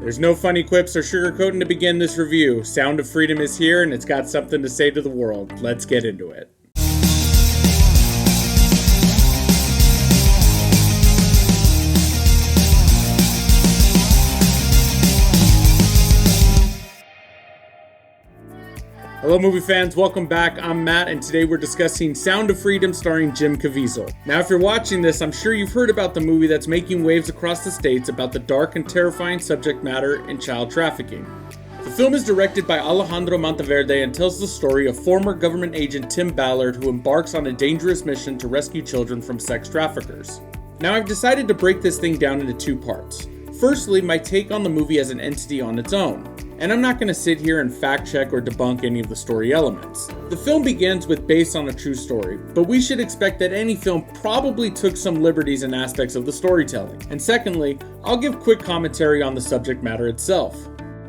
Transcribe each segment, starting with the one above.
There's no funny quips or sugarcoating to begin this review. Sound of Freedom is here and it's got something to say to the world. Let's get into it. Hello movie fans, welcome back. I'm Matt and today we're discussing Sound of Freedom starring Jim Caviezel. Now if you're watching this, I'm sure you've heard about the movie that's making waves across the states about the dark and terrifying subject matter in child trafficking. The film is directed by Alejandro Monteverde and tells the story of former government agent Tim Ballard who embarks on a dangerous mission to rescue children from sex traffickers. Now I've decided to break this thing down into two parts. Firstly, my take on the movie as an entity on its own. And I'm not going to sit here and fact check or debunk any of the story elements. The film begins with based on a true story, but we should expect that any film probably took some liberties in aspects of the storytelling. And secondly, I'll give quick commentary on the subject matter itself.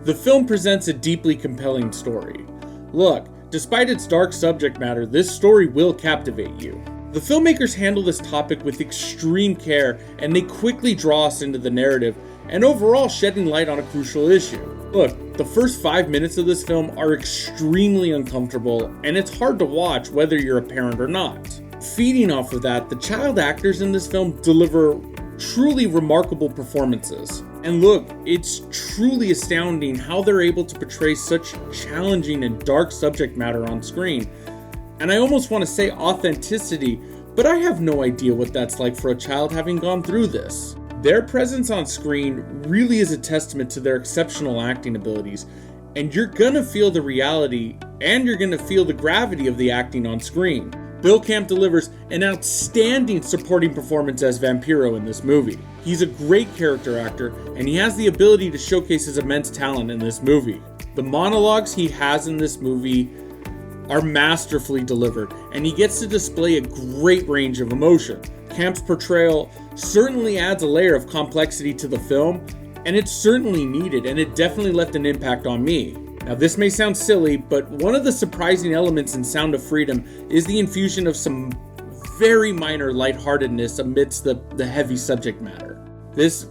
The film presents a deeply compelling story. Look, despite its dark subject matter, this story will captivate you. The filmmakers handle this topic with extreme care, and they quickly draw us into the narrative, and overall shedding light on a crucial issue. Look, the first 5 minutes of this film are extremely uncomfortable, and it's hard to watch whether you're a parent or not. Feeding off of that, the child actors in this film deliver truly remarkable performances. And look, it's truly astounding how they're able to portray such challenging and dark subject matter on screen. And I almost want to say authenticity, but I have no idea what that's like for a child having gone through this. Their presence on screen really is a testament to their exceptional acting abilities, and you're gonna feel the reality and you're gonna feel the gravity of the acting on screen. Bill Camp delivers an outstanding supporting performance as Vampiro in this movie. He's a great character actor, and he has the ability to showcase his immense talent in this movie. The monologues he has in this movie are masterfully delivered, and he gets to display a great range of emotion. Camp's portrayal certainly adds a layer of complexity to the film, and it's certainly needed, and it definitely left an impact on me. Now this may sound silly, but one of the surprising elements in Sound of Freedom is the infusion of some very minor lightheartedness amidst the heavy subject matter. This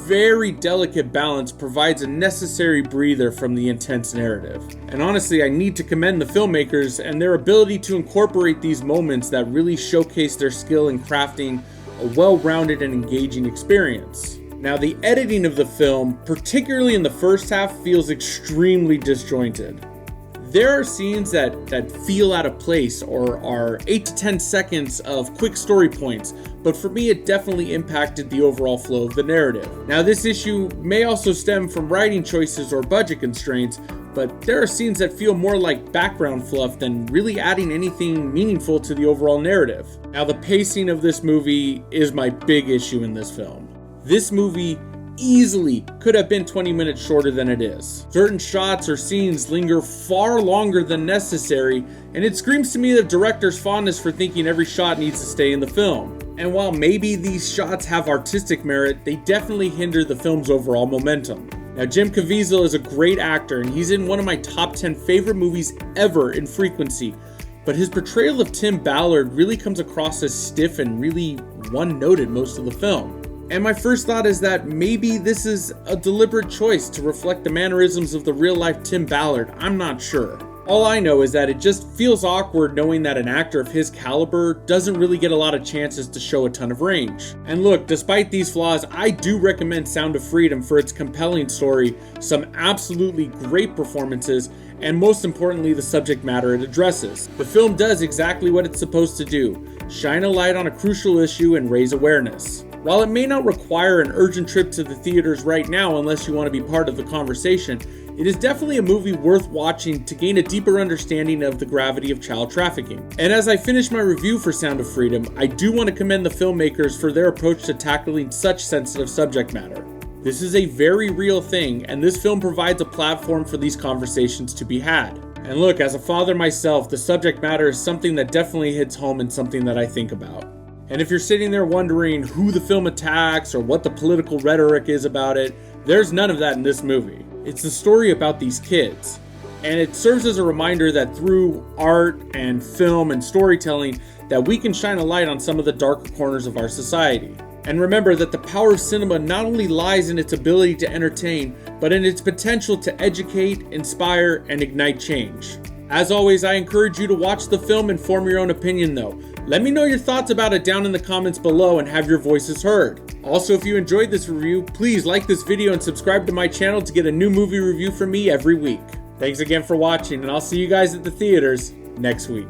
very delicate balance provides a necessary breather from the intense narrative. And honestly, I need to commend the filmmakers and their ability to incorporate these moments that really showcase their skill in crafting a well-rounded and engaging experience. Now, the editing of the film, particularly in the first half, feels extremely disjointed. There are scenes that feel out of place or are 8 to 10 seconds of quick story points, but for me it definitely impacted the overall flow of the narrative. Now this issue may also stem from writing choices or budget constraints, but there are scenes that feel more like background fluff than really adding anything meaningful to the overall narrative. Now the pacing of this movie is my big issue in this film. This movie easily could have been 20 minutes shorter than it is. Certain shots or scenes linger far longer than necessary, and it screams to me the director's fondness for thinking every shot needs to stay in the film. And while maybe these shots have artistic merit, they definitely hinder the film's overall momentum. Now Jim Caviezel is a great actor, and he's in one of my top 10 favorite movies ever in frequency, but his portrayal of Tim Ballard really comes across as stiff and really one-noted most of the film. And my first thought is that maybe this is a deliberate choice to reflect the mannerisms of the real-life Tim Ballard. I'm not sure. All I know is that it just feels awkward knowing that an actor of his caliber doesn't really get a lot of chances to show a ton of range. And look, despite these flaws, I do recommend Sound of Freedom for its compelling story, some absolutely great performances, and most importantly, the subject matter it addresses. The film does exactly what it's supposed to do: shine a light on a crucial issue and raise awareness. While it may not require an urgent trip to the theaters right now unless you want to be part of the conversation, it is definitely a movie worth watching to gain a deeper understanding of the gravity of child trafficking. And as I finish my review for Sound of Freedom, I do want to commend the filmmakers for their approach to tackling such sensitive subject matter. This is a very real thing, and this film provides a platform for these conversations to be had. And look, as a father myself, the subject matter is something that definitely hits home and something that I think about. And if you're sitting there wondering who the film attacks or what the political rhetoric is about it, there's none of that in this movie. It's a story about these kids. And it serves as a reminder that through art and film and storytelling, that we can shine a light on some of the darker corners of our society. And remember that the power of cinema not only lies in its ability to entertain, but in its potential to educate, inspire, and ignite change. As always, I encourage you to watch the film and form your own opinion though. Let me know your thoughts about it down in the comments below and have your voices heard. Also, if you enjoyed this review, please like this video and subscribe to my channel to get a new movie review from me every week. Thanks again for watching, and I'll see you guys at the theaters next week.